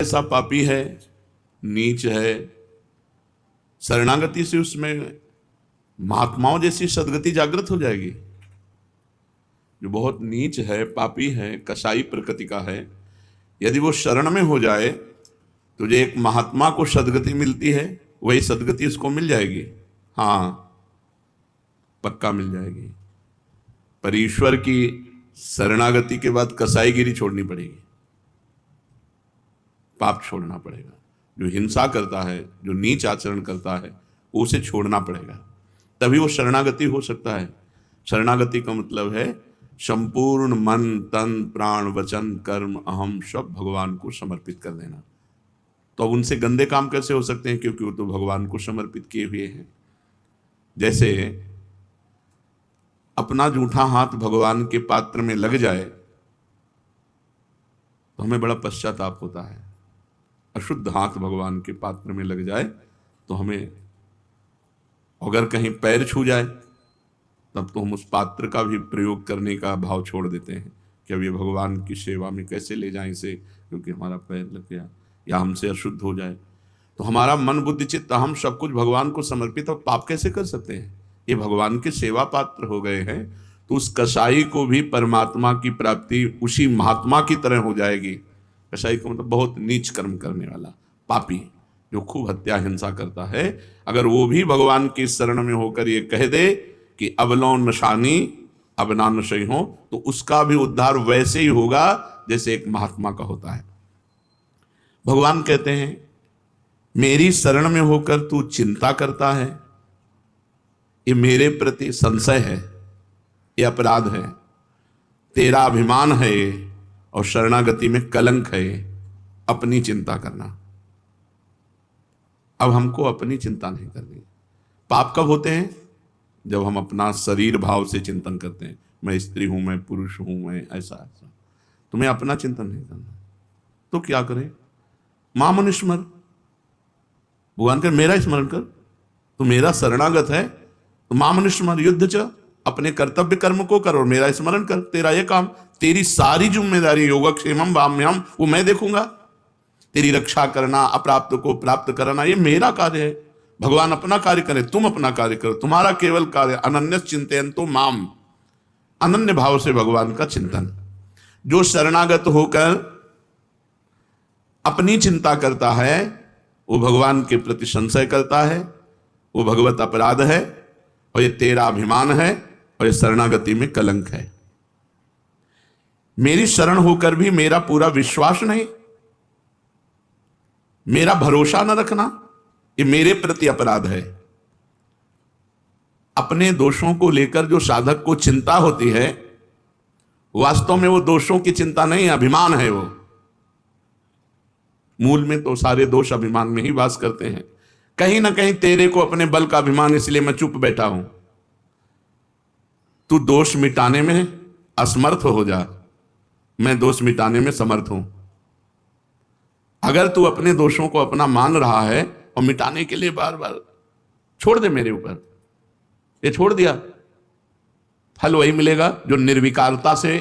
ऐसा पापी है, नीच है, शरणागति से उसमें महात्माओं जैसी सदगति जागृत हो जाएगी। जो बहुत नीच है, पापी है, कसाई प्रकृति का है, यदि वो शरण में हो जाए तो जो एक महात्मा को सदगति मिलती है वही सदगति उसको मिल जाएगी। हाँ, पक्का मिल जाएगी। पर ईश्वर की शरणागति के बाद कसाईगिरी छोड़नी पड़ेगी, पाप छोड़ना पड़ेगा। जो हिंसा करता है, जो नीच आचरण करता है, उसे छोड़ना पड़ेगा, तभी वो शरणागति हो सकता है। शरणागति का मतलब है संपूर्ण मन, तन, प्राण, वचन, कर्म, अहम सब भगवान को समर्पित कर देना। तो अब उनसे गंदे काम कैसे हो सकते हैं, क्योंकि वो तो भगवान को समर्पित किए हुए हैं। जैसे अपना जूठा हाथ भगवान के पात्र में लग जाए तो हमें बड़ा पश्चाताप होता है। अशुद्ध हाथ भगवान के पात्र में लग जाए तो हमें, अगर कहीं पैर छू जाए तब तो हम उस पात्र का भी प्रयोग करने का भाव छोड़ देते हैं कि अब ये भगवान की सेवा में कैसे ले जाएं इसे, क्योंकि हमारा पैर लग गया या हमसे अशुद्ध हो जाए। तो हमारा मन, बुद्धि, चित्त, हम सब कुछ भगवान को समर्पित, और पाप कैसे कर सकते हैं? ये भगवान के सेवा पात्र हो गए हैं, तो उस कसाई को भी परमात्मा की प्राप्ति उसी महात्मा की तरह हो जाएगी। कसाई का मतलब बहुत नीच कर्म करने वाला पापी, जो खूब हत्या हिंसा करता है, अगर वो भी भगवान की शरण में होकर ये कह दे कि अबलो नशानी अब ना नशई हो, तो उसका भी उद्धार वैसे ही होगा जैसे एक महात्मा का होता है। भगवान कहते हैं मेरी शरण में होकर तू चिंता करता है, ये मेरे प्रति संशय है, ये अपराध है, तेरा अभिमान है ये, और शरणागति में कलंक है ये, अपनी चिंता करना। अब हमको अपनी चिंता नहीं करनी। पाप कब होते हैं? जब हम अपना शरीर भाव से चिंतन करते हैं, मैं स्त्री हूं, मैं पुरुष हूं, मैं ऐसा ऐसा। तुम्हें अपना चिंतन नहीं करना, तो क्या करें? मां मनुष्मर, भगवान कर मेरा स्मरण कर, तू मेरा शरणागत है तो मां मनुष्मर युद्ध च, अपने कर्तव्य कर्म को कर और मेरा स्मरण कर। तेरा ये काम, तेरी सारी जिम्मेदारी योगक्षेमम वाम्यम वो मैं देखूंगा। तेरी रक्षा करना, अप्राप्त को प्राप्त करना, ये मेरा कार्य है। भगवान अपना कार्य करे, तुम अपना कार्य करो, तुम्हारा केवल कार्य अनन्य चिंतयन्तो माम, अनन्य भाव से भगवान का चिंतन। जो शरणागत होकर अपनी चिंता करता है वो भगवान के प्रति संशय करता है, वो भगवत अपराध है, और ये तेरा अभिमान है, और ये शरणागति में कलंक है। मेरी शरण होकर भी मेरा पूरा विश्वास नहीं, मेरा भरोसा न रखना, ये मेरे प्रति अपराध है। अपने दोषों को लेकर जो साधक को चिंता होती है, वास्तव में वो दोषों की चिंता नहीं, अभिमान है। वो मूल में तो सारे दोष अभिमान में ही वास करते हैं। कहीं ना कहीं तेरे को अपने बल का अभिमान, इसलिए मैं चुप बैठा हूं। तू दोष मिटाने में असमर्थ हो जा, मैं दोष मिटाने में समर्थ हूं। अगर तू अपने दोषों को अपना मान रहा है और मिटाने के लिए बार बार छोड़ दे मेरे ऊपर, ये छोड़ दिया, फल वही मिलेगा जो निर्विकारता से,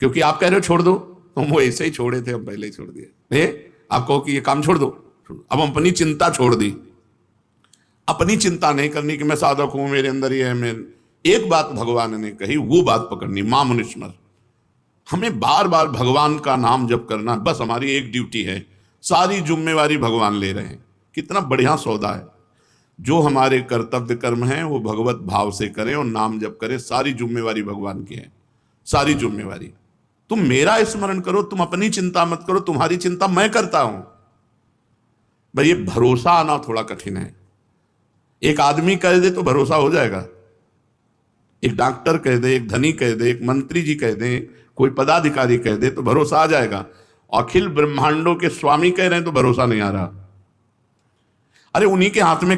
क्योंकि आप कह रहे हो छोड़ दो, तो हम वो ऐसे ही छोड़े थे, हम पहले ही छोड़ दिए। आप कहो कि ये काम छोड़ दो, अब हम अपनी चिंता छोड़ दी। अपनी चिंता नहीं करनी कि मैं साधक हूं, मेरे अंदर ये है। मैं एक बात भगवान ने कही, वो बात पकड़नी, मां मनुष्मर। हमें बार बार भगवान का नाम जप करना, बस हमारी एक ड्यूटी है। सारी जिम्मेवारी भगवान ले रहे हैं, कितना बढ़िया सौदा है। जो हमारे कर्तव्य कर्म हैं वो भगवत भाव से करें और नाम जप करें, सारी जिम्मेवारी भगवान की है, सारी जिम्मेवारी। तुम मेरा स्मरण करो, तुम अपनी चिंता मत करो, तुम्हारी चिंता मैं करता हूं। भाई ये भरोसा आना थोड़ा कठिन है। एक आदमी कह दे तो भरोसा हो जाएगा, एक डॉक्टर कह दे, एक धनी कह दे, एक मंत्री जी कह दे, कोई पदाधिकारी कह दे तो भरोसा आ जाएगा। अखिल ब्रह्मांडों के स्वामी कह रहे हैं तो भरोसा नहीं आ रहा। अरे उन्हीं के हाथ में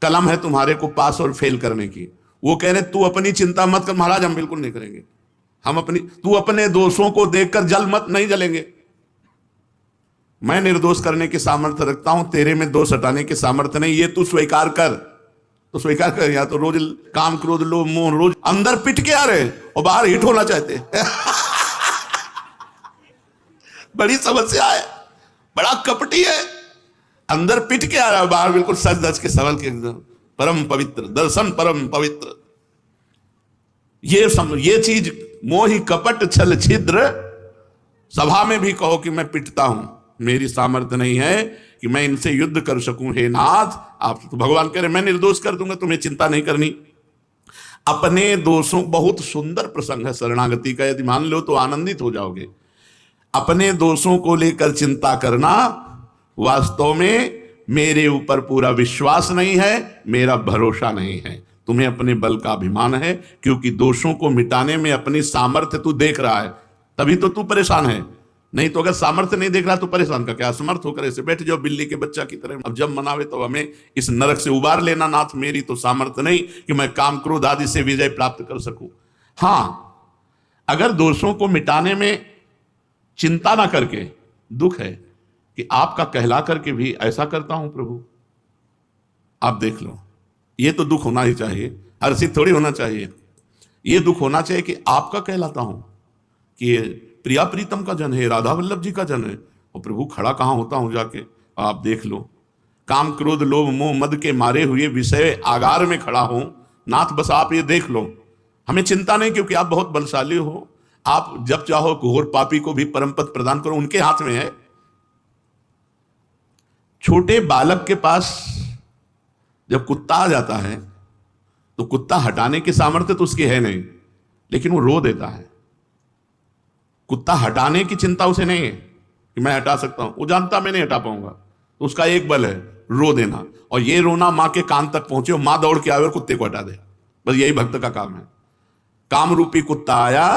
कलम है तुम्हारे को पास और फेल करने की, वो कह रहे तू अपनी चिंता मत कर। महाराज हम बिल्कुल नहीं करेंगे, हम अपनी, तू अपने दोषों को देखकर जल मत, नहीं जलेंगे। मैं निर्दोष करने की सामर्थ्य रखता हूं, तेरे में दोष हटाने की सामर्थ्य नहीं, ये तू स्वीकार कर। तो स्वीकार कर, या तो रोज काम, क्रोध, लोभ, मोह, रोज अंदर पिट के आ रहे और बाहर हिट होना चाहते बड़ी समस्या है। बड़ा कपटी है, अंदर पिट के आ रहा है, बाहर बिल्कुल सच धज के संभल के एकदम परम पवित्र, दर्शन परम पवित्र। ये चीज मोहि कपट छल छिद्र, सभा में भी कहो कि मैं पिटता हूं, मेरी सामर्थ्य नहीं है कि मैं इनसे युद्ध कर सकूं। हे नाथ, आप तो भगवान कह रहे मैं निर्दोष कर दूंगा, तुम्हें चिंता नहीं करनी। अपने दोषों, बहुत सुंदर प्रसंग है शरणागति का, यदि मान लो तो आनंदित हो जाओगे। अपने दोषों को लेकर चिंता करना, वास्तव में मेरे ऊपर पूरा विश्वास नहीं है, मेरा भरोसा नहीं है। तुम्हें अपने बल का अभिमान है, क्योंकि दोषों को मिटाने में अपनी सामर्थ्य तू देख रहा है, तभी तो तू परेशान है। नहीं तो अगर सामर्थ्य नहीं देख रहा तो परेशान का क्या, असमर्थ होकर ऐसे बैठ जाओ बिल्ली के बच्चा की तरह। अब जब मनावे तो हमें इस नरक से उबार लेना नाथ, मेरी तो सामर्थ्य नहीं कि मैं काम क्रोध आदि से विजय प्राप्त कर सकूं। हां, अगर दोषों को मिटाने में चिंता ना करके, दुख है कि आपका कहला करके भी ऐसा करता हूं प्रभु, आप देख लो, ये तो दुख होना ही चाहिए, हर्षित थोड़ी होना चाहिए। ये दुख होना चाहिए कि आपका कहलाता हूं, कि ये प्रिया प्रीतम का जन है, राधा वल्लभ जी का जन है, और प्रभु खड़ा कहां होता हूं जाके, आप देख लो। काम क्रोध लोभ मोह मद के मारे हुए विषय आगार में खड़ा हूं नाथ, बस आप ये देख लो। हमें चिंता नहीं, क्योंकि आप बहुत बलशाली हो, आप जब चाहो घोर पापी को भी परम पद प्रदान करो, उनके हाथ में है। छोटे बालक के पास जब कुत्ता आ जाता है तो कुत्ता हटाने की सामर्थ्य तो उसकी है नहीं, लेकिन वो रो देता है। कुत्ता हटाने की चिंता उसे नहीं है कि मैं हटा सकता हूं, वो जानता मैं नहीं हटा पाऊंगा, तो उसका एक बल है रो देना। और ये रोना मां के कान तक पहुंचे और मां दौड़ के आए और कुत्ते को हटा दे, बस यही भक्त का काम है। काम रूपी कुत्ता आया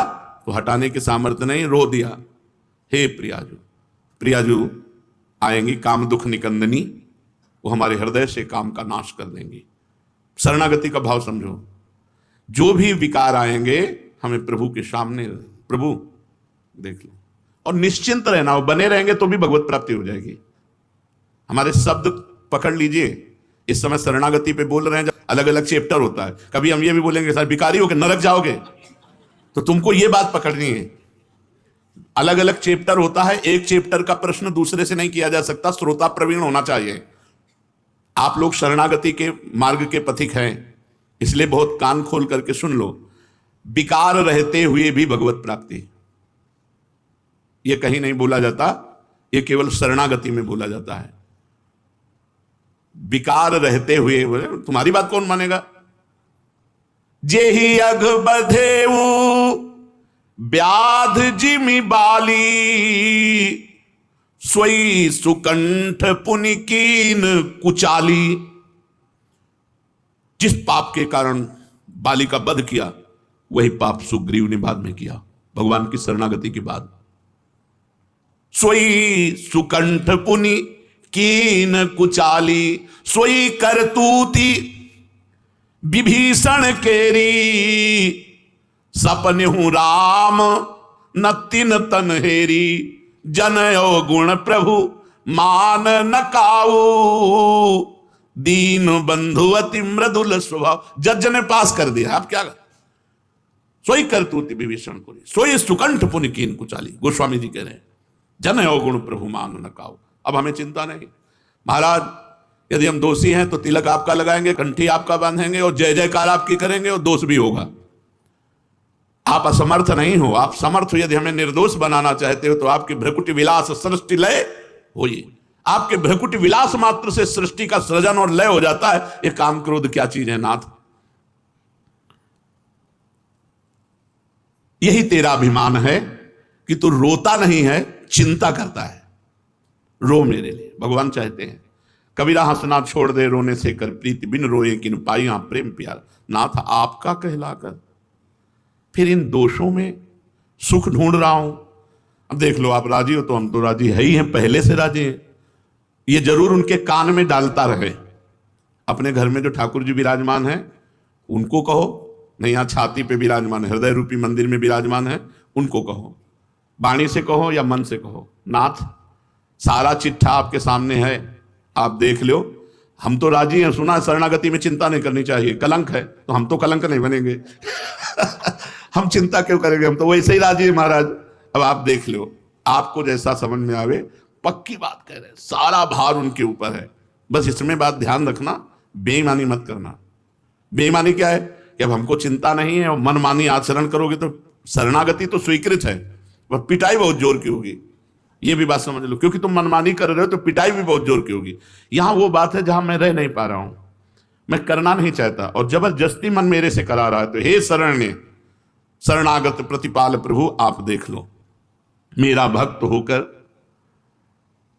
तो हटाने की सामर्थ्य नहीं, रो दिया। हे प्रियाजू, प्रियाजू आएंगी काम दुख निकंदनी, वो हमारे हृदय से काम का नाश कर देंगी। शरणागति का भाव समझो, जो भी विकार आएंगे हमें प्रभु के सामने, प्रभु देख लो, और निश्चिंत रहना, वो बने रहेंगे तो भी भगवत प्राप्ति हो जाएगी। हमारे शब्द पकड़ लीजिए, इस समय शरणागति पे बोल रहे हैं, अलग अलग चैप्टर होता है। कभी हम ये भी बोलेंगे सर भिखारी हो के नरक जाओगे, तो तुमको ये बात पकड़नी है, अलग अलग चैप्टर होता है, एक चैप्टर का प्रश्न दूसरे से नहीं किया जा सकता, श्रोता प्रवीण होना चाहिए। आप लोग शरणागति के मार्ग के पथिक हैं, इसलिए बहुत कान खोल करके सुन लो। विकार रहते हुए भी भगवत प्राप्ति, यह कहीं नहीं बोला जाता, यह केवल शरणागति में बोला जाता है। विकार रहते हुए, तुम्हारी बात कौन मानेगा। जेहि अघ बधेऊ व्याध जिमि बाली, सोई सुकंठ पुनिकीन कुचाली। जिस पाप के कारण बाली का वध किया, वही पाप सुग्रीव ने बाद में किया, भगवान की शरणागति के बाद। सोई सुकंठ पुनि कीन कुचाली, सोई करतूती विभीषण केरी। सपने हूं राम न तिन तन हेरी, जनयो गुण प्रभु मान न काऊ। दीन बंधु अति मृदुल स्वभाव, जज ने पास कर दिया, आप क्या। सोई करतूती विभीषण को, सोई सुकंठ पुनि कीन कुचाली, गोस्वामी जी कह रहे हैं, जनयो गुण प्रभु मान न काऊ। अब हमें चिंता नहीं, महाराज यदि हम दोषी हैं तो तिलक आपका लगाएंगे, कंठी आपका बांधेंगे और जय जयकार आपकी करेंगे, और दोष भी होगा। आप असमर्थ नहीं हो, आप समर्थ हो। यदि हमें निर्दोष बनाना चाहते हो तो आपके भ्रकुटी विलास सृष्टि लय होइए। आपके भ्रकुटी विलास मात्र से सृष्टि का सृजन और लय हो जाता है। ये काम क्रोध क्या चीज है नाथ। यही तेरा अभिमान है कि तू रोता नहीं है, चिंता करता है। रो मेरे लिए, भगवान चाहते हैं। कबीरा हंसना छोड़ दे रोने से कर प्रीति, बिन रोए किन पाइया प्रेम प्यार। नाथ आपका कहलाकर फिर इन दोषों में सुख ढूंढ रहा हूं। अब देख लो, आप राजी हो तो हम तो राजी है ही हैं, पहले से राजी हैं। ये जरूर उनके कान में डालता रहे। अपने घर में जो ठाकुर जी विराजमान है उनको कहो, नहीं यहाँ छाती पे विराजमान है, हृदय रूपी मंदिर में विराजमान है, उनको कहो, वाणी से कहो या मन से कहो, नाथ सारा चिट्ठा आपके सामने है, आप देख लो। हम तो राजी हैं, सुना शरणागति में चिंता नहीं करनी चाहिए, कलंक है, तो हम तो कलंक नहीं बनेंगे। हम चिंता क्यों करेंगे, हम तो वैसे ही राजी हैं महाराज। अब आप देख लो, आपको जैसा समझ में आवे पक्की बात कह रहे हैं, सारा भार उनके ऊपर है। बस इसमें बात ध्यान रखना, बेईमानी मत करना। बेईमानी क्या है कि अब हमको चिंता नहीं है और मनमानी आचरण करोगे तो शरणागति तो स्वीकृत है, पर पिटाई बहुत जोर की होगी, ये भी बात समझ लो। क्योंकि तुम मनमानी कर रहे हो तो पिटाई भी बहुत जोर की होगी। यहां वो बात है जहां मैं रह नहीं पा रहा हूं, मैं करना नहीं चाहता और जबरदस्ती मन मेरे से करा रहा है, तो हे शरण्य शरणागत प्रतिपाल प्रभु आप देख लो, मेरा भक्त होकर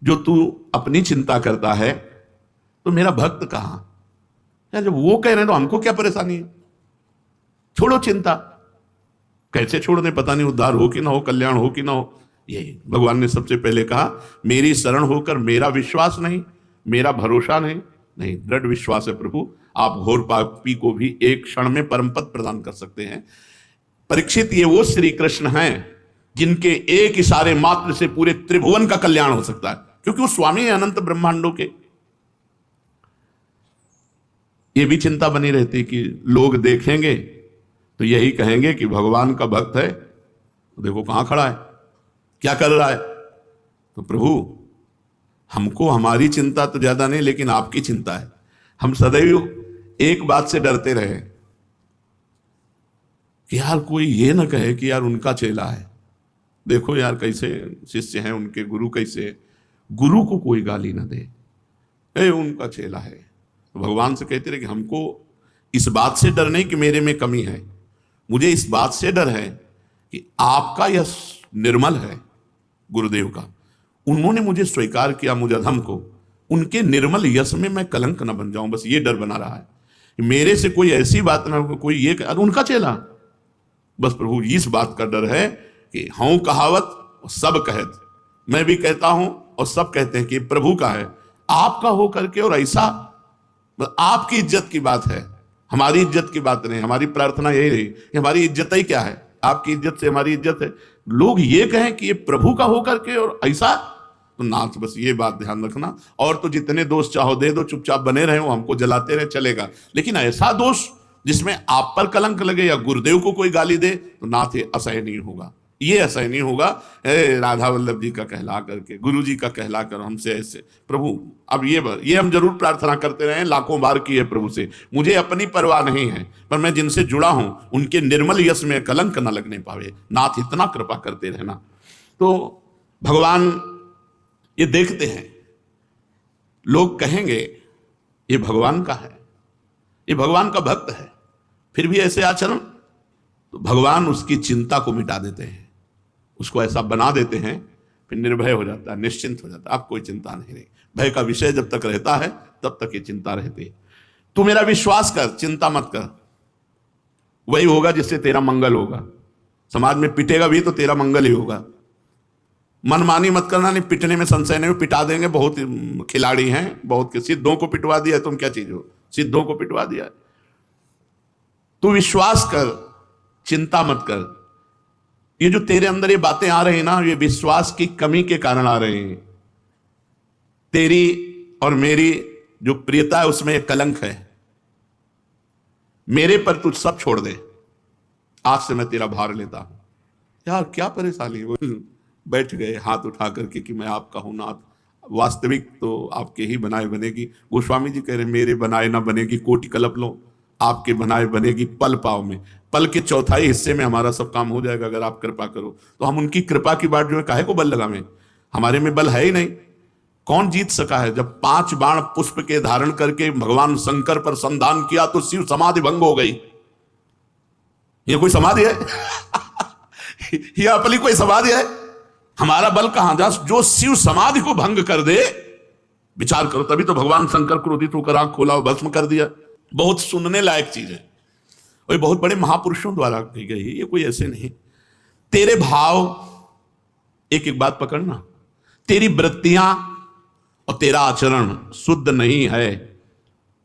जो तू अपनी चिंता करता है, तो मेरा भक्त कहां यार? जब वो कह रहे हैं तो हमको क्या परेशानी है? छोड़ो चिंता। कैसे छोड़ दे पता नहीं, उद्धार हो कि ना हो, कल्याण हो कि ना हो। यही भगवान ने सबसे पहले कहा, मेरी शरण होकर मेरा विश्वास नहीं, मेरा भरोसा नहीं, नहीं दृढ़ विश्वास है प्रभु, आप घोर पापी को भी एक क्षण में परम पद प्रदान कर सकते हैं। परीक्षित, ये वो श्री कृष्ण हैं जिनके एक इशारे मात्र से पूरे त्रिभुवन का कल्याण हो सकता है, क्योंकि वो स्वामी है अनंत ब्रह्मांडों के। ये भी चिंता बनी रहती कि लोग देखेंगे तो यही कहेंगे कि भगवान का भक्त है, देखो कहां खड़ा है, क्या कर रहा है। तो प्रभु हमको हमारी चिंता तो ज्यादा नहीं, लेकिन आपकी चिंता है। हम सदैव एक बात से डरते रहे कि यार कोई ये ना कहे कि यार उनका चेला है, देखो यार कैसे शिष्य हैं उनके, गुरु कैसे है। गुरु को कोई गाली ना दे, उनका चेला है। तो भगवान से कहते रहे कि हमको इस बात से डर नहीं कि मेरे में कमी है, मुझे इस बात से डर है कि आपका यश निर्मल है, गुरुदेव का, उन्होंने मुझे स्वीकार किया, मुझे अधम को, उनके निर्मल यश में मैं कलंक न बन जाऊं। बस ये डर बना रहा है मेरे से कोई ऐसी बात ना हो, कोई ये उनका चेला। बस प्रभु इस बात का डर है कि हूं कहावत और सब कहत, मैं भी कहता हूं और सब कहते हैं कि प्रभु का है, आपका हो करके, और ऐसा आपकी इज्जत की बात है, हमारी इज्जत की बात नहीं। हमारी प्रार्थना यही रही कि हमारी इज्जत ही क्या है, आपकी इज्जत से हमारी इज्जत है। लोग ये कहें कि ये प्रभु का हो करके और ऐसा, तो नाथ बस ये बात ध्यान रखना। और तो जितने दोष चाहो दे दो, चुपचाप बने रहे हो, हमको जलाते रहे चलेगा, लेकिन ऐसा दोष जिसमें आप पर कलंक लगे या गुरुदेव को कोई गाली दे, तो नाथ ये असह्य नहीं होगा, ये असह्य नहीं होगा। राधा वल्लभ जी का कहला करके, गुरु जी का कहला कर हमसे ऐसे। प्रभु अब ये हम जरूर प्रार्थना करते रहे, लाखों बार की है प्रभु से, मुझे अपनी परवाह नहीं है, पर मैं जिनसे जुड़ा हूं उनके निर्मल यश में कलंक न लगने पावे, नाथ इतना कृपा करते रहना। तो भगवान ये देखते हैं, लोग कहेंगे ये भगवान का है, ये भगवान का भक्त है, फिर भी ऐसे आचरण, तो भगवान उसकी चिंता को मिटा देते हैं, उसको ऐसा बना देते हैं, फिर निर्भय हो जाता है, निश्चिंत हो जाता है। अब कोई चिंता नहीं रही। भय का विषय जब तक रहता है तब तक ये चिंता रहती है। तू मेरा विश्वास कर, चिंता मत कर, वही होगा जिससे तेरा मंगल होगा। समाज में पिटेगा भी तो तेरा मंगल ही होगा। मनमानी मत करना, नहीं पिटने में संशय नहीं, पिटा देंगे, बहुत खिलाड़ी हैं, बहुत के सिद्धों को पिटवा दिया, तुम क्या चीज हो, सिद्धों को पिटवा दिया। तू विश्वास कर, चिंता मत कर। ये जो तेरे अंदर ये बातें आ रही ना, ये विश्वास की कमी के कारण आ रही हैं। तेरी और मेरी जो प्रियता है उसमें एक कलंक है। मेरे पर तू सब छोड़ दे, आज से मैं तेरा भार लेता हूं। यार क्या परेशानी है, वो बैठ गए हाथ उठा करके कि मैं आपका हूं नाथ, वास्तविक तो आपके ही बनाए बनेगी। गोस्वामी जी कह रहे मेरे बनाए ना बनेगी कोटि कल्प लो, आपके बनाए बनेगी पल पाव में। पल के चौथाई हिस्से में हमारा सब काम हो जाएगा अगर आप कृपा करो। तो हम उनकी कृपा की बात जो है काहे को बल लगावें, हमारे में बल है ही नहीं। कौन जीत सका है? जब 5 बाण पुष्प के धारण करके भगवान शंकर पर संधान किया तो शिव समाधि भंग हो गई। ये कोई समाधि है? ये अपनी कोई समाधि है? हमारा बल कहां जा, जो शिव समाधि को भंग कर दे। विचार करो, तभी तो भगवान शंकर क्रोधित होकर आंख खोला और भस्म कर दिया। बहुत सुनने लायक चीज है और बहुत बड़े महापुरुषों द्वारा कही गई है, ये कोई ऐसे नहीं। तेरे भाव, एक एक बात पकड़ना, तेरी वृत्तियां और तेरा आचरण शुद्ध नहीं है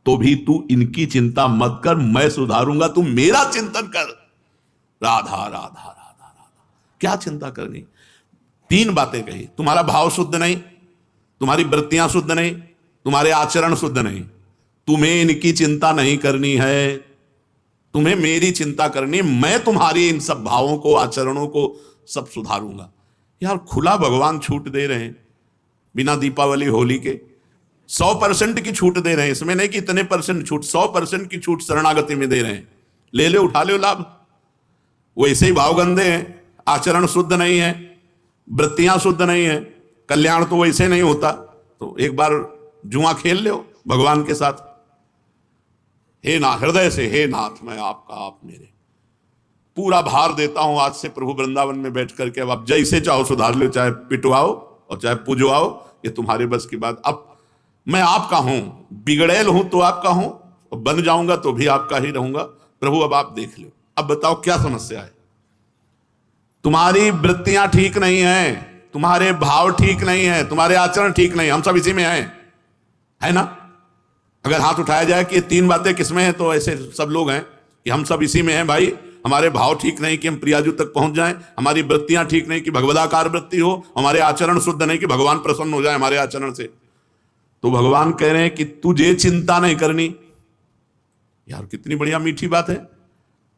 तो भी तू इनकी चिंता मत कर, मैं सुधारूंगा, तू मेरा चिंतन कर। राधा राधा राधा राधा, क्या चिंता करनी? 3 बातें कही, तुम्हारा भाव शुद्ध नहीं, तुम्हारी वृत्तियां शुद्ध नहीं, तुम्हारे आचरण शुद्ध नहीं, तुम्हें इनकी चिंता नहीं करनी है, तुम्हें मेरी चिंता करनी, मैं तुम्हारी इन सब भावों को, आचरणों को सब सुधारूंगा। यार खुला भगवान छूट दे रहे हैं, बिना दीपावली होली के 100% की छूट दे रहे हैं। इसमें नहीं कि इतने परसेंट छूट, 100% की छूट शरणागति में दे रहे हैं। ले लो, उठा लो लाभ। वैसे ही भाव गंदे हैं, आचरण शुद्ध नहीं है, वृत्तियां शुद्ध नहीं है, कल्याण तो वैसे नहीं होता। तो एक बार जुआ खेल लो भगवान के साथ। हे नाथ, हृदय से, हे नाथ मैं आपका, आप मेरे, पूरा भार देता हूं आज से प्रभु वृंदावन में बैठ करके। अब आप जैसे चाहो सुधार लो, चाहे पिटवाओ और चाहे पुजवाओ, ये तुम्हारे बस की बात। अब मैं आपका हूं, बिगड़ैल हूं तो आपका हूं, और बन जाऊंगा तो भी आपका ही रहूंगा। प्रभु अब आप देख लो, अब बताओ क्या समस्या है। तुम्हारी वृत्तियां ठीक नहीं है, तुम्हारे भाव ठीक नहीं है, तुम्हारे आचरण ठीक नहीं। हम सब इसी में हैं, है ना? अगर हाथ उठाया जाए कि ये 3 बातें किसमें हैं, तो ऐसे सब लोग हैं कि हम सब इसी में हैं भाई। हमारे भाव ठीक नहीं कि हम प्रियाजू तक पहुंच जाएं, हमारी वृत्तियां ठीक नहीं कि भगवदाकार वृत्ति हो, हमारे आचरण शुद्ध नहीं कि भगवान प्रसन्न हो जाए हमारे आचरण से। तो भगवान कह रहे हैं कि तुझे चिंता नहीं करनी। यार कितनी बढ़िया मीठी बात है।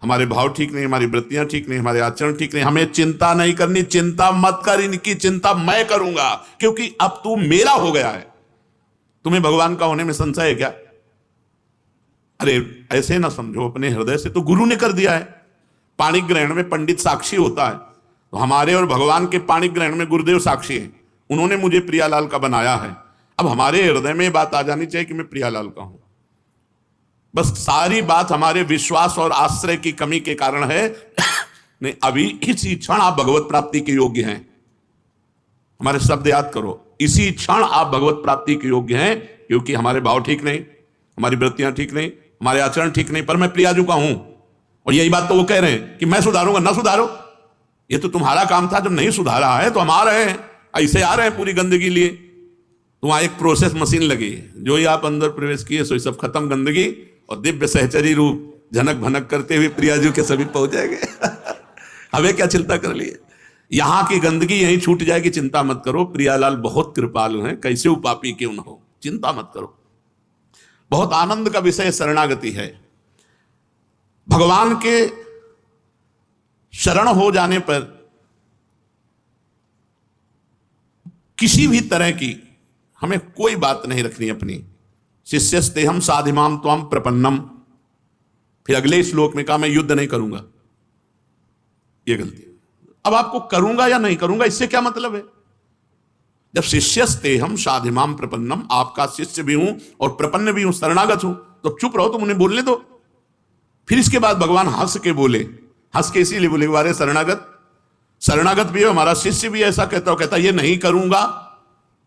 हमारे भाव ठीक नहीं, हमारी वृत्तियां ठीक नहीं, हमारे आचरण ठीक नहीं, हमें चिंता नहीं करनी। चिंता मत कर, इनकी चिंता मैं करूंगा, क्योंकि अब तू मेरा हो गया है। तुम्हें भगवान का होने में संशय है क्या? अरे ऐसे ना समझो, अपने हृदय से तो गुरु ने कर दिया है। पाणी ग्रहण में पंडित साक्षी होता है, तो हमारे और भगवान के पाणी ग्रहण में गुरुदेव साक्षी हैं। उन्होंने मुझे प्रियालाल का बनाया है। अब हमारे हृदय में बात आ जानी चाहिए कि मैं प्रियालाल का हूं। बस सारी बात हमारे विश्वास और आश्रय की कमी के कारण है। नहीं, अभी इसी क्षण आप भगवत प्राप्ति के योग्य हैं। हमारे शब्द याद करो, इसी क्षण आप भगवत प्राप्ति के योग्य हैं, क्योंकि हमारे भाव ठीक नहीं, हमारी वृत्तियां ठीक नहीं, हमारे आचरण ठीक नहीं, पर मैं प्रियाजू का हूं। और यही बात तो वो कह रहे हैं कि मैं सुधारूंगा। ना सुधारो, ये तो तुम्हारा काम था। जब नहीं सुधारा है तो हम आ रहे हैं, ऐसे आ रहे हैं पूरी गंदगी लिए। तो वहां एक प्रोसेस मशीन लगी, जो ही आप अंदर प्रवेश किए सो सब खत्म गंदगी, और दिव्य सहचरी रूप झनक भनक करते हुए प्रियाजू के सभी पहुंच जाएंगे। हमें क्या चिंता कर लिए, यहां की गंदगी यहीं छूट जाएगी। चिंता मत करो, प्रियालाल बहुत कृपालु हैं, कैसे उपापी क्यों न हो, चिंता मत करो। बहुत आनंद का विषय शरणागति है। भगवान के शरण हो जाने पर किसी भी तरह की हमें कोई बात नहीं रखनी अपनी। शिष्यस्तेहम साधिमाम त्वम प्रपन्नम। फिर अगले श्लोक में कहा मैं युद्ध नहीं करूंगा, यह गलती। अब आपको करूंगा या नहीं करूंगा इससे क्या मतलब है? जब शिष्यस्तेहम साधिमाम प्रपन्नम, आपका शिष्य भी हूं और प्रपन्न भी हूं, शरणागत हूं, तो चुप रहो, तुम उन्हें बोलने दो। फिर इसके बाद भगवान हंस के बोले, हंस के इसीलिए बोले बारे शरणागत भी है, हमारा शिष्य भी ऐसा कहता ये नहीं करूंगा।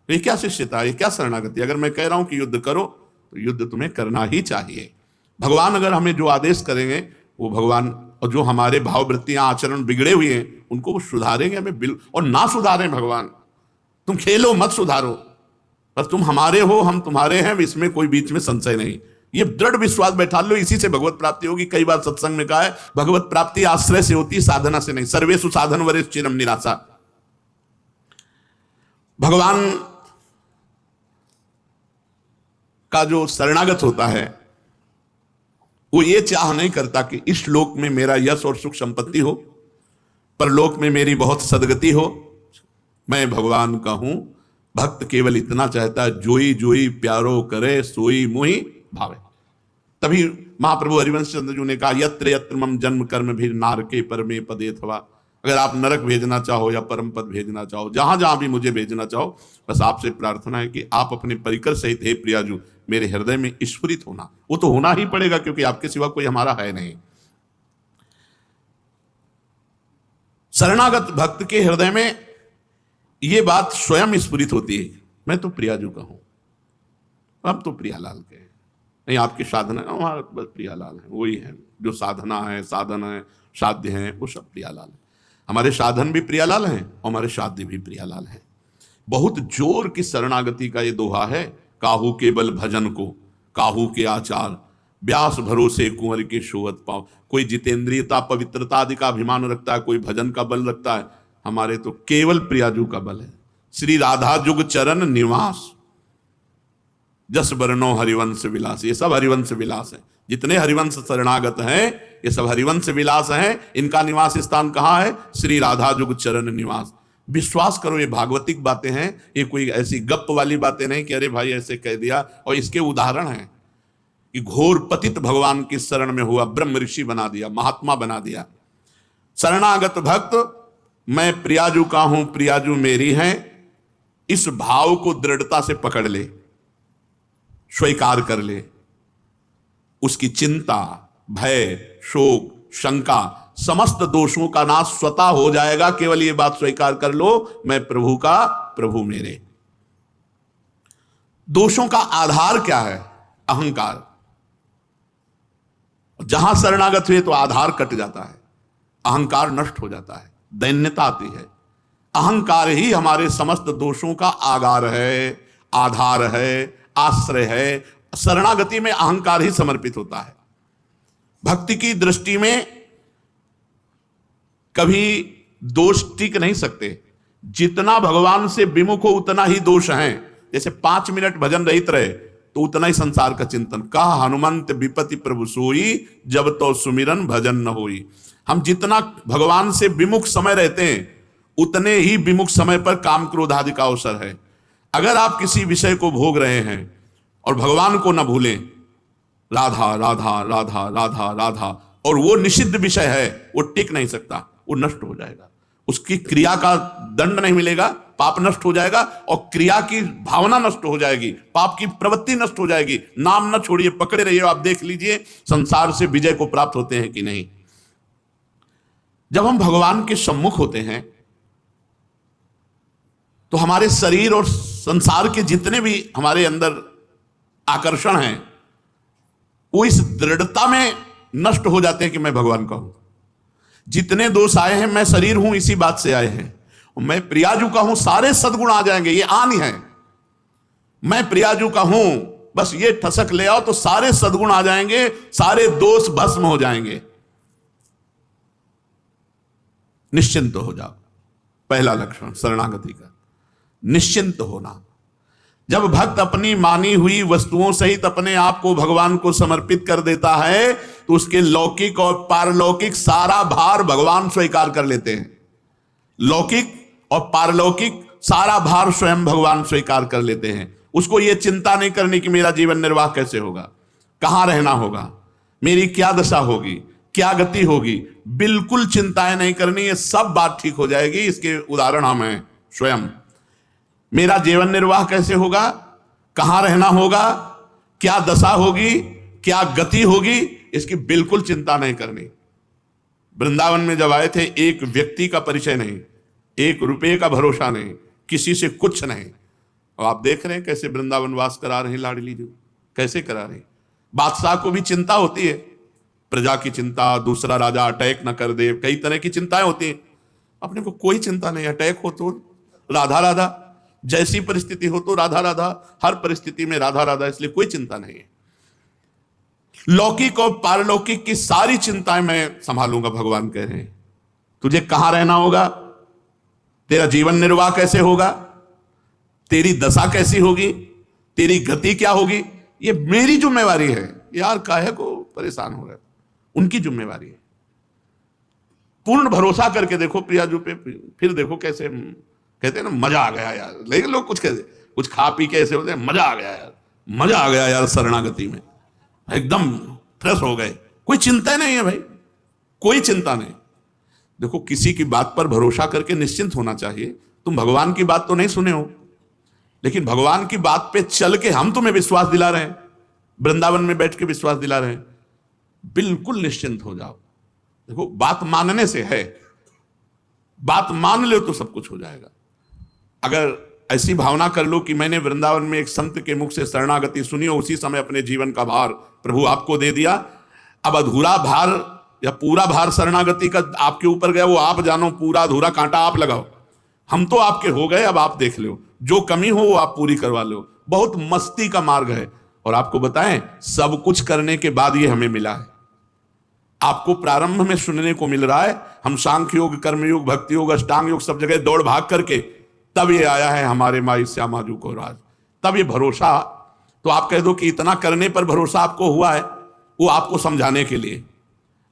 ये क्या शिष्यता, ये क्या शरणागति? अगर मैं कह रहा हूं कि युद्ध करो तो युद्ध तुम्हें करना ही चाहिए। भगवान अगर हमें जो आदेश करेंगे वो भगवान, और जो हमारे भाव वृत्तियां आचरण बिगड़े हुए हैं उनको वो सुधारेंगे हमें और ना सुधारें भगवान। तुम खेलो मत सुधारो, पर तुम हमारे हो, हम तुम्हारे हैं, इसमें कोई बीच में संशय नहीं। ये दृढ़ विश्वास बैठा लो, इसी से भगवत प्राप्ति होगी। कई बार सत्संग में कहा है भगवत प्राप्ति आश्रय से होती, साधना से नहीं। सर्वेषु साधन वरेषु चिरम निराशा। भगवान का जो शरणागत होता है वो ये चाह नहीं करता कि इस लोक में मेरा यश और सुख संपत्ति हो, परलोक में मेरी बहुत सदगति हो। मैं भगवान का हूं। भक्त केवल इतना चाहता है, जोई जोई प्यारो करे सोई मोहि भावे। तभी महाप्रभु हरिवंश चंद्र जी ने कहा यत्र यत्र मम जन्म कर्म भी नारके परमे पदे थवा। अगर आप नरक भेजना चाहो या परम पद भेजना चाहो, जहां जहां भी मुझे भेजना चाहो, बस आपसे प्रार्थना है कि आप अपने परिकर सहित हे प्रियाजू मेरे हृदय में स्फुरित होना। वो तो होना ही पड़ेगा, क्योंकि आपके सिवा कोई हमारा है नहीं। शरणागत भक्त के हृदय में ये बात स्वयं स्फुरित होती है, मैं तो प्रियाजू का हूं, अब तो प्रियालाल के हैं। नहीं आपकी साधना, हमारा बस प्रियालाल है, वही है जो साधना है, साधन है, साध्य है, वो सब प्रियालाल है। हमारे साधन भी प्रियालाल हैं और हमारे साध्य भी प्रियालाल हैं। बहुत जोर की शरणागति का ये दोहा है, काहू के बल भजन को काहू के आचार, व्यास भरोसे कुंवर के शोभत पाओ। कोई जितेंद्रियता पवित्रता आदि का अभिमान रखता है, कोई भजन का बल रखता है, हमारे तो केवल प्रियाजू का बल है। श्री राधा जुग चरण निवास, जस बरनो हरिवंश विलास। ये सब हरिवंश विलास है। जितने हरिवंश शरणागत हैं ये सब हरिवंश विलास हैं। इनका निवास स्थान कहाँ है? श्री राधा जुग चरण निवास। विश्वास करो, ये भागवतिक बातें हैं, ये कोई ऐसी गप वाली बातें नहीं कि अरे भाई ऐसे कह दिया। और इसके उदाहरण हैं कि घोर पतित भगवान की शरण में हुआ, ब्रह्म ऋषि बना दिया, महात्मा बना दिया। शरणागत भक्त मैं प्रियाजू का हूं, प्रियाजू मेरी है, इस भाव को दृढ़ता से पकड़ ले, स्वीकार कर ले। उसकी चिंता, भय, शोक, शंका, समस्त दोषों का नाश स्वतः हो जाएगा। केवल ये बात स्वीकार कर लो, मैं प्रभु का, प्रभु मेरे। दोषों का आधार क्या है? अहंकार। जहां शरणागत हुए तो आधार कट जाता है, अहंकार नष्ट हो जाता है, दैन्यता आती है। अहंकार ही हमारे समस्त दोषों का आगार है, आधार है, आश्रय है। शरणागति में अहंकार ही समर्पित होता है। भक्ति की दृष्टि में कभी दोष टिक नहीं सकते। जितना भगवान से विमुख हो उतना ही दोष हैं। जैसे 5 मिनट भजन रहित रहे तो उतना ही संसार का चिंतन। कहा हनुमंत विपति प्रभु सोई, जब तो सुमिरन भजन न होई। हम जितना भगवान से विमुख समय रहते हैं उतने ही विमुख समय पर काम क्रोध आदि का अवसर है। अगर आप किसी विषय को भोग रहे हैं और भगवान को न भूलें, राधा राधा राधा राधा राधा, और वो निषिद्ध विषय है, वो टिक नहीं सकता, वो नष्ट हो जाएगा। उसकी क्रिया का दंड नहीं मिलेगा, पाप नष्ट हो जाएगा और क्रिया की भावना नष्ट हो जाएगी, पाप की प्रवृत्ति नष्ट हो जाएगी। नाम न छोड़िए, पकड़े रहिए। आप देख लीजिए संसार से विजय को प्राप्त होते हैं कि नहीं। जब हम भगवान के सम्मुख होते हैं तो हमारे शरीर और संसार के जितने भी हमारे अंदर आकर्षण हैं वो इस दृढ़ता में नष्ट हो जाते हैं कि मैं भगवान का हूं। जितने दोष आए हैं मैं शरीर हूं इसी बात से आए हैं, मैं प्रियाजू का हूं, सारे सद्गुण आ जाएंगे। ये आन है, मैं प्रियाजू का हूं, बस ये ठसक ले आओ तो सारे सद्गुण आ जाएंगे, सारे दोष भस्म हो जाएंगे। निश्चिंत हो जाओ। पहला लक्षण शरणागति का, निश्चिंत होना। जब भक्त अपनी मानी हुई वस्तुओं सहित अपने आप को भगवान को समर्पित कर देता है तो उसके लौकिक और पारलौकिक सारा भार भगवान स्वीकार कर लेते हैं। लौकिक और पारलौकिक सारा भार स्वयं भगवान स्वीकार कर लेते हैं। उसको यह चिंता नहीं करनी कि मेरा जीवन निर्वाह कैसे होगा, कहां रहना होगा, मेरी क्या दशा होगी, क्या गति होगी। बिल्कुल चिंताएं नहीं करनी, ये सब बात ठीक हो जाएगी। इसके उदाहरण हम हैं स्वयं। मेरा जीवन निर्वाह कैसे होगा, कहां रहना होगा, क्या दशा होगी, क्या गति होगी, इसकी बिल्कुल चिंता नहीं करनी। वृंदावन में जब आए थे, एक व्यक्ति का परिचय नहीं, 1 रुपये का भरोसा नहीं, किसी से कुछ नहीं। और आप देख रहे हैं कैसे वृंदावन वास करा रहे हैं लाडली जी, कैसे करा रहे हैं। बादशाह को भी चिंता होती है, प्रजा की चिंता, दूसरा राजा अटैक न कर दे, कई तरह की चिंताएं होती हैं। अपने को कोई चिंता नहीं। अटैक हो तो राधा राधा, जैसी परिस्थिति हो तो राधा राधा, हर परिस्थिति में राधा राधा, इसलिए कोई चिंता नहीं है। लौकिक और पारलौकिक की सारी चिंताएं मैं संभालूंगा, भगवान कह रहे हैं। तुझे कहां रहना होगा, तेरा जीवन निर्वाह कैसे होगा, तेरी दशा कैसी होगी, तेरी गति क्या होगी, ये मेरी जिम्मेवारी है। यार काहे को परेशान हो रहे, उनकी जिम्मेवारी है। पूर्ण भरोसा करके देखो प्रियाजू पे, फिर देखो कैसे कहते हैं ना, मजा आ गया यार। लेकिन लोग कुछ कहते, कुछ खा पी के ऐसे होते हैं, मजा आ गया यार, मजा आ गया यार शरणागति में, एकदम फ्रेश हो गए, कोई चिंता नहीं है भाई, कोई चिंता नहीं। देखो किसी की बात पर भरोसा करके निश्चिंत होना चाहिए। तुम भगवान की बात तो नहीं सुने हो, लेकिन भगवान की बात पे चल के हम तुम्हें विश्वास दिला रहे हैं, वृंदावन में बैठ के विश्वास दिला रहे हैं। बिल्कुल निश्चिंत हो जाओ। देखो बात मानने से है, बात मान लो तो सब कुछ हो जाएगा। अगर ऐसी भावना कर लो कि मैंने वृंदावन में एक संत के मुख से शरणागति सुनी और उसी समय अपने जीवन का भार प्रभु आपको दे दिया, अब अधूरा भार या पूरा भार शरणागति का आपके ऊपर गया, वो आप जानो, पूरा अधूरा कांटा आप लगाओ। हम तो आपके हो गए, अब आप देख लो, जो कमी हो वो आप पूरी करवा लो। बहुत मस्ती का मार्ग है। और आपको बताएं, सब कुछ करने के बाद ये हमें मिला है। आपको प्रारंभ में सुनने को मिल रहा है, हम सांख्य योग, कर्मयोग, भक्ति योग, अष्टांग योग सब जगह दौड़ भाग करके तब ये आया है हमारे माई श्यामाजू को राज। तब ये भरोसा, तो आप कह दो कि इतना करने पर भरोसा आपको हुआ है, वो आपको समझाने के लिए।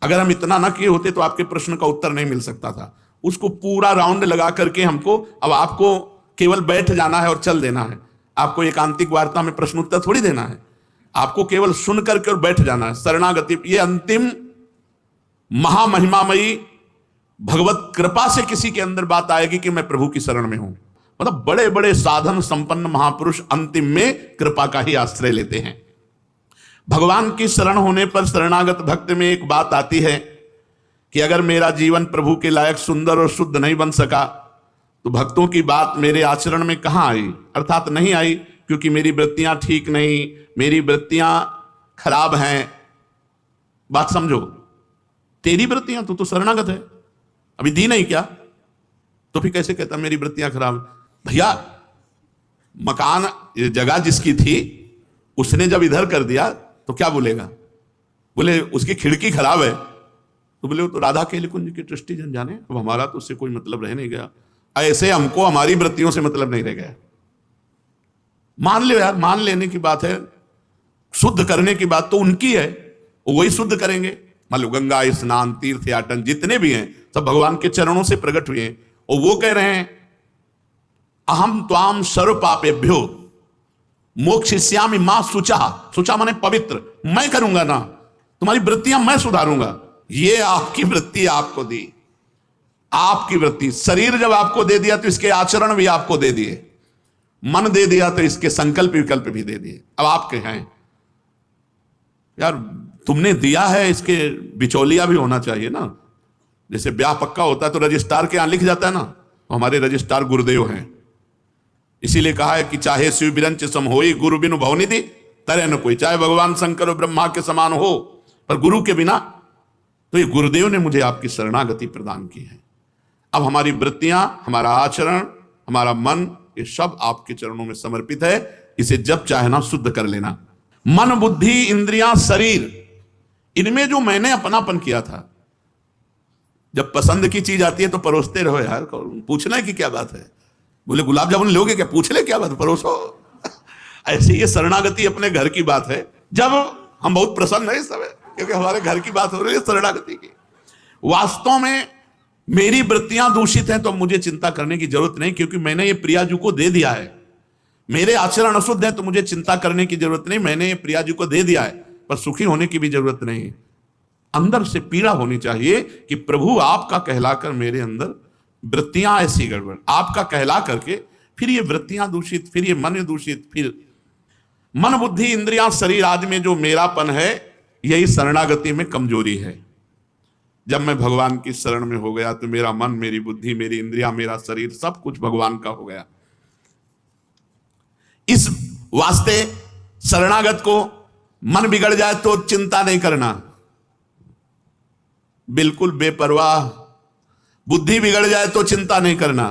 अगर हम इतना ना किए होते तो आपके प्रश्न का उत्तर नहीं मिल सकता था। उसको पूरा राउंड लगा करके हमको, अब आपको केवल बैठ जाना है और चल देना है। आपको एकांतिक वार्ता में प्रश्न उत्तर थोड़ी देना है, आपको केवल सुन करके और बैठ जाना है। शरणागति ये अंतिम महामहिमामयी भगवत कृपा से किसी के अंदर बात आएगी कि मैं प्रभु की शरण में हूं। मतलब बड़े बड़े साधन संपन्न महापुरुष अंतिम में कृपा का ही आश्रय लेते हैं। भगवान की शरण होने पर शरणागत भक्त में एक बात आती है कि अगर मेरा जीवन प्रभु के लायक सुंदर और शुद्ध नहीं बन सका तो भक्तों की बात मेरे आचरण में कहां आई, अर्थात नहीं आई, क्योंकि मेरी वृत्तियां ठीक नहीं, मेरी वृत्तियां खराब हैं। बात समझो, तेरी वृत्तियां तो शरणागत है, अभी दी नहीं क्या, तो फिर कैसे कहता मेरी वृत्तियां खराब? भैया मकान जगह जिसकी थी उसने जब इधर कर दिया तो क्या बोलेगा? बोले उसकी खिड़की खराब है, तो बोले वो तो राधा केली कुंज की दृष्टि जन जाने, अब हमारा तो उससे कोई मतलब रह नहीं गया। ऐसे हमको हमारी वृत्तियों से मतलब नहीं रह गया। मान लो यार, मान लेने की बात है, शुद्ध करने की बात तो उनकी है, वो वही शुद्ध करेंगे। मान लो गंगा स्नान तीर्थ याटन जितने भी हैं सब भगवान के चरणों से प्रकट हुए हैं, और वो कह रहे हैं अहम त्वाम सर्व पापेभ्यो मोक्षयिष्यामि मां शुचा। शुचा माने पवित्र, मैं करूंगा ना, तुम्हारी वृत्तियां मैं सुधारूंगा। ये आपकी वृत्ति आपको दी, आपकी वृत्ति। शरीर जब आपको दे दिया तो इसके आचरण भी आपको दे दिए, मन दे दिया तो इसके संकल्प विकल्प भी दे दिए। अब आपके हैं यार, तुमने दिया है, इसके बिचौलिया भी होना चाहिए ना। जैसे ब्याह पक्का होता है तो रजिस्ट्रार के यहां लिख जाता है ना, तो हमारे रजिस्ट्रार गुरुदेव हैं, इसीलिए कहा है कि चाहे शिव बिरंच सम होई गुरु बिनु भवनिधि तरह न कोई। चाहे भगवान शंकर और ब्रह्मा के समान हो, पर गुरु के बिना, तो ये गुरुदेव ने मुझे आपकी शरणागति प्रदान की है। अब हमारी वृत्तियां, हमारा आचरण, हमारा मन, ये सब आपके चरणों में समर्पित है। इसे जब चाहे ना शुद्ध कर लेना। मन बुद्धि इंद्रियां शरीर, इनमें जो मैंने अपनापन किया था, जब पसंद की चीज आती है तो परोसते रहो यार, पूछना है कि क्या बात है। बोले गुलाब जामुन लोगे क्या? पूछ ले क्या बात, परोसो। ऐसे ये शरणागति अपने घर की बात है। जब हम बहुत प्रसन्न है इस समय, क्योंकि हमारे घर की बात हो रही है शरणागति की। वास्तव में मेरी वृत्तियां दूषित हैं तो मुझे चिंता करने की जरूरत नहीं, क्योंकि मैंने ये प्रियाजू को दे दिया है। मेरे आचरण अशुद्ध है तो मुझे चिंता करने की जरूरत नहीं, मैंने ये प्रियाजू को दे दिया है। पर सुखी होने की भी जरूरत नहीं। अंदर से पीड़ा होनी चाहिए कि प्रभु आपका कहलाकर मेरे अंदर वृत्तियां ऐसी गड़बड़, आपका कहला करके फिर ये वृत्तियां दूषित, फिर ये मन दूषित, फिर मन बुद्धि इंद्रियां शरीर आदि में जो मेरापन है, यही शरणागति में कमजोरी है। जब मैं भगवान की शरण में हो गया तो मेरा मन, मेरी बुद्धि, मेरी इंद्रियां, मेरा शरीर सब कुछ भगवान का हो गया। इस वास्ते शरणागत को मन बिगड़ जाए तो चिंता नहीं करना, बिल्कुल बेपरवाह। बुद्धि बिगड़ जाए तो चिंता नहीं करना,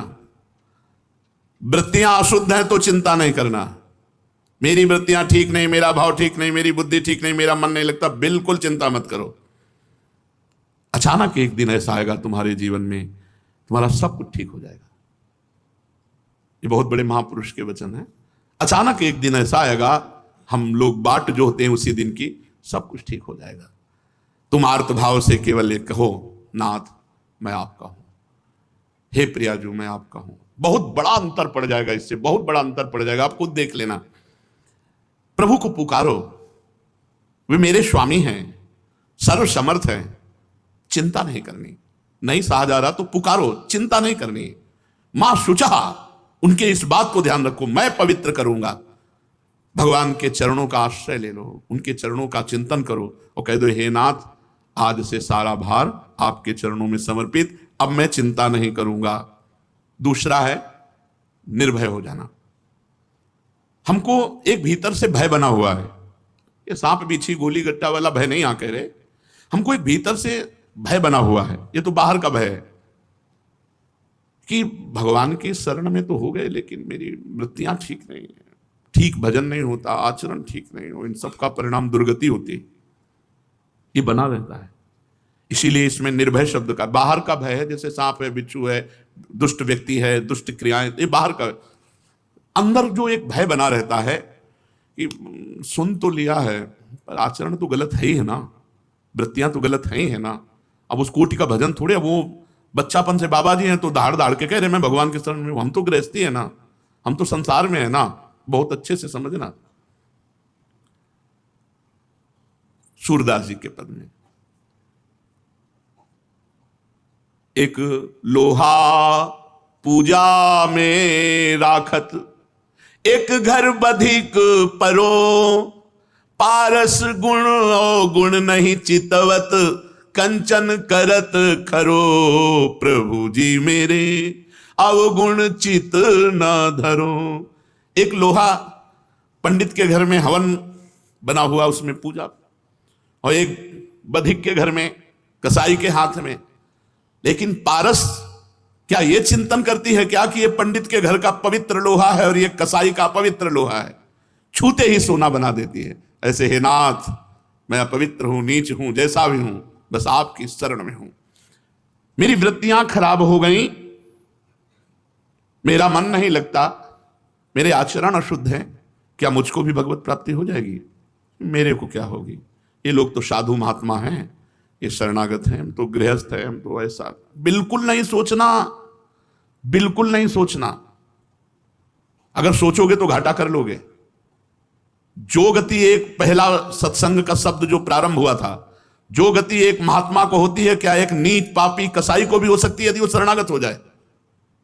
वृत्तियां अशुद्ध हैं तो चिंता नहीं करना। मेरी वृत्तियां ठीक नहीं, मेरा भाव ठीक नहीं, मेरी बुद्धि ठीक नहीं, मेरा मन नहीं लगता, बिल्कुल चिंता मत करो। अचानक एक दिन ऐसा आएगा तुम्हारे जीवन में, तुम्हारा सब कुछ ठीक हो जाएगा। ये बहुत बड़े महापुरुष के वचन है। अचानक एक दिन ऐसा आएगा, हम लोग बाट जो होते हैं उसी दिन की, सब कुछ ठीक हो जाएगा। तुम आर्त भाव से केवल एक कहो, नाथ मैं आपका हूं, हे प्रियाजू मैं आपका हूं। बहुत बड़ा अंतर पड़ जाएगा, इससे बहुत बड़ा अंतर पड़ जाएगा। आप खुद देख लेना। प्रभु को पुकारो, वे मेरे स्वामी हैं, सर्व समर्थ हैं, चिंता नहीं करनी। नहीं सहा जा रहा तो पुकारो, चिंता नहीं करनी। मां शुचा, उनके इस बात को ध्यान रखो, मैं पवित्र करूंगा। भगवान के चरणों का आश्रय ले लो, उनके चरणों का चिंतन करो और कह दो, हे नाथ आज से सारा भार आपके चरणों में समर्पित, अब मैं चिंता नहीं करूंगा। दूसरा है निर्भय हो जाना। हमको एक भीतर से भय बना हुआ है, ये सांप बिच्छी गोली गट्टा वाला भय नहीं आ कह रहे, हमको एक भीतर से भय बना हुआ है। ये तो बाहर का भय है कि भगवान की शरण में तो हो गए, लेकिन मेरी वृत्तियां ठीक नहीं है, ठीक भजन नहीं होता, आचरण ठीक नहीं हो, इन सब का परिणाम दुर्गति होती है। ये बना रहता है। इसीलिए इसमें निर्भय शब्द का, बाहर का भय है, जैसे सांप है, बिच्छू है, दुष्ट व्यक्ति है, दुष्ट क्रियाएं, ये बाहर का। अंदर जो एक भय बना रहता है कि सुन तो लिया है पर आचरण तो गलत है ही है ना, वृत्तियां तो गलत है ही है ना। अब उस कोटि का भजन थोड़े वो बच्चापन से बाबा जी हैं तो धाड़ धाड़ के कह रहे मैं भगवान के शरण में हूं। हम तो गृहस्थी है ना, हम तो संसार में है ना, बहुत अच्छे से समझना। सूरदास जी के पद में एक लोहा पूजा में राखत, एक घर बधिक परो, पारस गुण और गुण नहीं चितवत, कंचन करत खरो, प्रभु जी मेरे अवगुण चित न धरो। एक लोहा पंडित के घर में हवन बना हुआ, उसमें पूजा, और एक बधिक के घर में, कसाई के हाथ में। लेकिन पारस क्या ये चिंतन करती है क्या कि ये पंडित के घर का पवित्र लोहा है और ये कसाई का पवित्र लोहा है? छूते ही सोना बना देती है। ऐसे हे नाथ, मैं अपवित्र हूं, नीच हूं, जैसा भी हूं, बस आपकी शरण में हूं। मेरी वृत्तियां खराब हो गई, मेरा मन नहीं लगता, मेरे आचरण अशुद्ध हैं, क्या मुझको भी भगवत प्राप्ति हो जाएगी? मेरे को क्या होगी? ये लोग तो साधु महात्मा हैं, ये शरणागत हैं, हम तो गृहस्थ हैं, हम तो ऐसा। बिल्कुल नहीं सोचना, बिल्कुल नहीं सोचना। अगर सोचोगे तो घाटा कर लोगे। जो गति एक पहला सत्संग का शब्द जो प्रारंभ हुआ था, जो गति एक महात्मा को होती है, क्या एक नीच पापी कसाई को भी हो सकती है यदि वो शरणागत हो जाए?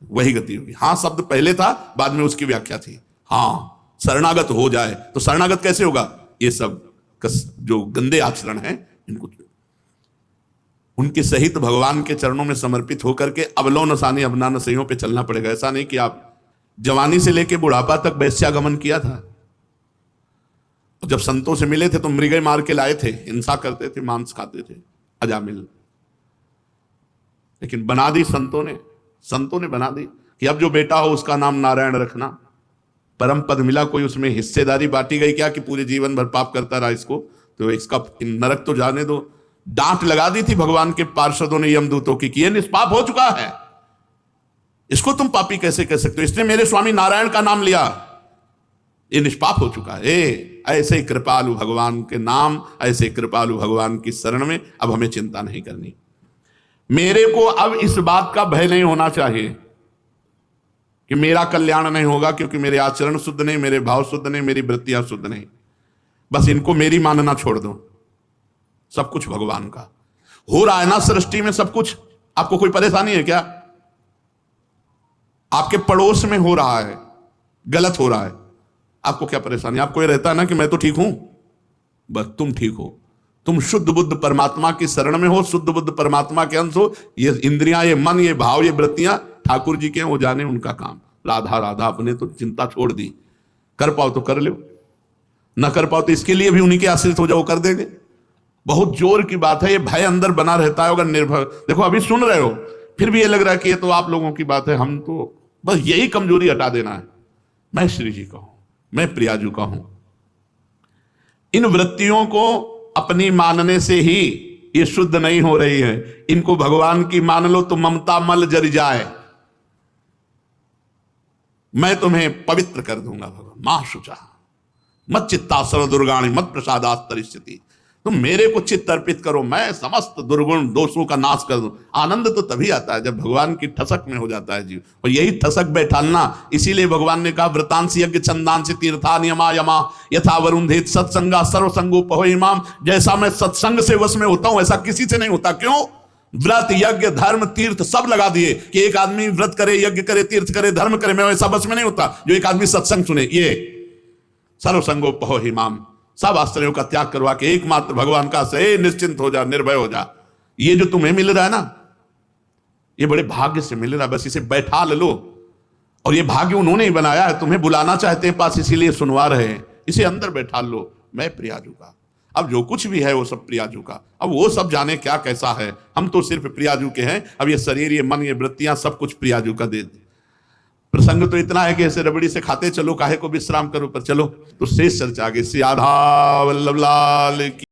वही गति होगी। हाँ, शब्द पहले था, बाद में उसकी व्याख्या थी। हाँ, शरणागत हो जाए तो शरणागत कैसे होगा? ये सब जो गंदे आचरण हैं, इनको उनके सहित भगवान के चरणों में समर्पित होकर के अबलो नसानी अबना नसैयों पे चलना पड़ेगा। ऐसा नहीं कि आप जवानी से लेके बुढ़ापा तक वैश्यागमन किया था, जब संतों से मिले थे तो मृगे मार के लाए थे, हिंसा करते थे, मांस खाते थे, अजामिल। लेकिन बना दी संतों ने बना दी कि अब जो बेटा हो उसका नाम नारायण रखना। परम पद मिला, कोई उसमें हिस्सेदारी बांटी गई क्या कि पूरे जीवन भर पाप करता रहा इसको, तो इसका नरक तो जाने दो। डांट लगा दी थी भगवान के पार्षदों ने यमदूतों की कि ये निष्पाप हो चुका है, इसको तुम पापी कैसे कह सकते हो? इसने मेरे स्वामी नारायण का नाम लिया, ये निष्पाप हो चुका है। ऐसे कृपालु भगवान के नाम, ऐसे कृपालु भगवान की शरण में अब हमें चिंता नहीं करनी। मेरे को अब इस बात का भय नहीं होना चाहिए कि मेरा कल्याण नहीं होगा, क्योंकि मेरे आचरण शुद्ध नहीं, मेरे भाव शुद्ध नहीं, मेरी वृत्तियां शुद्ध नहीं। बस इनको मेरी मानना छोड़ दो, सब कुछ भगवान का हो रहा है ना सृष्टि में सब कुछ। आपको कोई परेशानी है क्या? आपके पड़ोस में हो रहा है, गलत हो रहा है, आपको क्या परेशानी? आपको ये रहता है ना कि मैं तो ठीक हूं, बस तुम ठीक हो, तुम शुद्ध बुद्ध परमात्मा की शरण में हो, शुद्ध बुद्ध परमात्मा के अंश हो। ये इंद्रियां, ये मन, ये भाव, ये वृत्तियां ठाकुर जी के, वो जाने उनका काम। राधा राधा अपने तो चिंता छोड़ दी, कर पाओ तो कर लो, न कर पाओ तो इसके लिए भी उन्हीं के आश्रित हो जाओ, कर देंगे। बहुत जोर की बात है, ये भय अंदर बना रहता है। अगर निर्भय, देखो अभी सुन रहे हो, फिर भी ये लग रहा है कि ये तो आप लोगों की बात है, हम तो बस यही कमजोरी हटा देना है। मैं श्री जी का हूं, मैं प्रियाजू का हूं। इन वृत्तियों को अपनी मानने से ही ये शुद्ध नहीं हो रही है। इनको भगवान की मान लो तो ममता मल जर जाए, मैं तुम्हें पवित्र कर दूंगा। भगवान मां शुचा मत चित्ता सर्व दुर्गाणी मत प्रसादास्तरी स्थिति, तुम मेरे को चित्त अर्पित करो, मैं समस्त दुर्गुण दोषों का नाश कर दूं। आनंद तो तभी आता है जब भगवान की ठसक में हो जाता है जीव, और यही ठसक बैठालना। इसीलिए भगवान ने कहा व्रतांश यज्ञ छंदांश तीर्था नियमा यमा यथा वरुंधेत सत्संगा सर्वसंगो पहो इमाम। जैसा मैं सत्संग से वश में होता हूं, ऐसा किसी से नहीं होता। क्यों? व्रत यज्ञ धर्म तीर्थ सब लगा दिए कि एक आदमी व्रत करे, यज्ञ करे, तीर्थ करे, धर्म करे, मैं वैसा बस में नहीं होता जो एक आदमी सत्संग सुने। ये सर्वसंगो पहो इमाम, सब आश्रयों का त्याग करवा के एकमात्र भगवान का से निश्चिंत हो जा, निर्भय हो जा। ये जो तुम्हें मिल रहा है ना, ये बड़े भाग्य से मिल रहा है, बस इसे बैठा लो। और ये भाग्य उन्होंने ही बनाया है, तुम्हें बुलाना चाहते हैं पास, इसीलिए सुनवा रहे हैं। इसे अंदर बैठा लो, मैं प्रियाजू का। अब जो कुछ भी है वो सब प्रियाजू का। अब वो सब जाने क्या कैसा है, हम तो सिर्फ प्रियाजू के हैं। अब ये शरीर, ये मन, ये वृत्तियां सब कुछ प्रियाजू का दे दे। प्रसंग तो इतना है कि ऐसे रबड़ी से खाते चलो, काहे को विश्राम करो, पर चलो। तो शेष चर्चा आगे। श्री राधा वल्लभ लाल की।